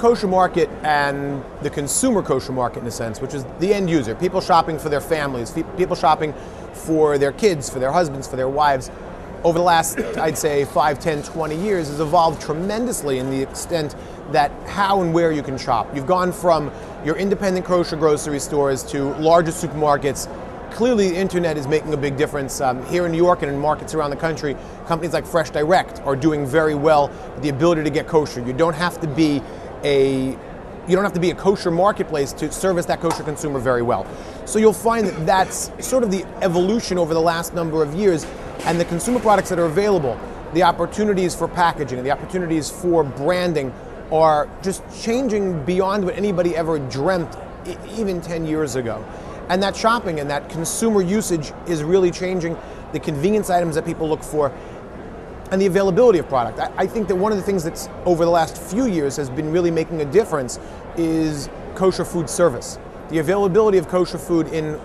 kosher market and the consumer kosher market, in a sense, which is the end user, people shopping for their families, people shopping for their kids, for their husbands, for their wives, over the last, I'd say, 5, 10, 20 years has evolved tremendously in the extent that how and where you can shop. You've gone from your independent kosher grocery stores to larger supermarkets. Clearly, the internet is making a big difference. Here in New York and in markets around the country, companies like Fresh Direct are doing very well with the ability to get kosher. You don't have to be a kosher marketplace to service that kosher consumer very well. So you'll find that that's sort of the evolution over the last number of years, and the consumer products that are available, the opportunities for packaging, the opportunities for branding are just changing beyond what anybody ever dreamt even 10 years ago. And that shopping and that consumer usage is really changing, the convenience items that people look for, and the availability of product. I think that one of the things that's over the last few years has been really making a difference is kosher food service. The availability of kosher food in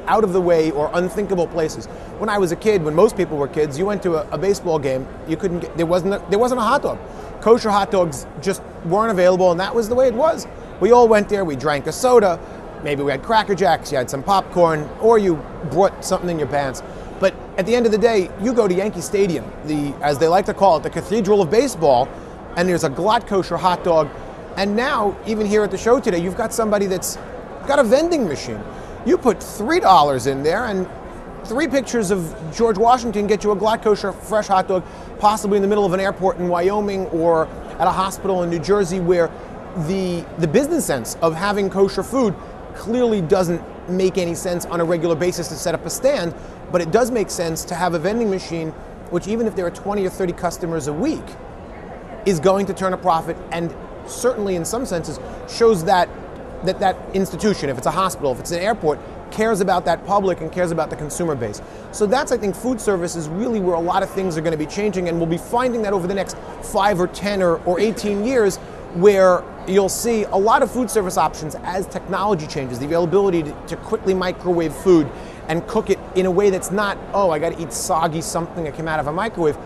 out of the way or unthinkable places. When I was a kid, when most people were kids, you went to a baseball game, you couldn't get, there wasn't a hot dog. Kosher hot dogs just weren't available, and that was the way it was. We all went there, we drank a soda, maybe we had Cracker Jacks, you had some popcorn, or you brought something in your pants. But at the end of the day, you go to Yankee Stadium, as they like to call it, the cathedral of baseball, and there's a glatt kosher hot dog. And now, even here at the show today, you've got somebody that's got a vending machine. You put $3 in there, and 3 pictures of George Washington get you a glatt kosher fresh hot dog, possibly in the middle of an airport in Wyoming or at a hospital in New Jersey, where the business sense of having kosher food clearly doesn't make any sense on a regular basis to set up a stand, but it does make sense to have a vending machine which, even if there are 20 or 30 customers a week, is going to turn a profit, and certainly in some senses shows that institution, if it's a hospital, if it's an airport, cares about that public and cares about the consumer base. So that's, I think, food service is really where a lot of things are going to be changing, and we'll be finding that over the next 5 or 10 or 18 years, where you'll see a lot of food service options as technology changes, the availability to quickly microwave food and cook it in a way that's not, oh, I got to eat soggy something that came out of a microwave.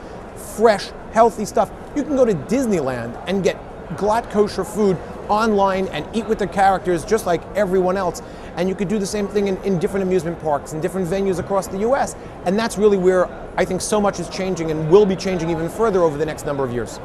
Fresh, healthy stuff. You can go to Disneyland and get glatt kosher food online and eat with the characters just like everyone else. And you could do the same thing in different amusement parks and different venues across the US. And that's really where I think so much is changing and will be changing even further over the next number of years.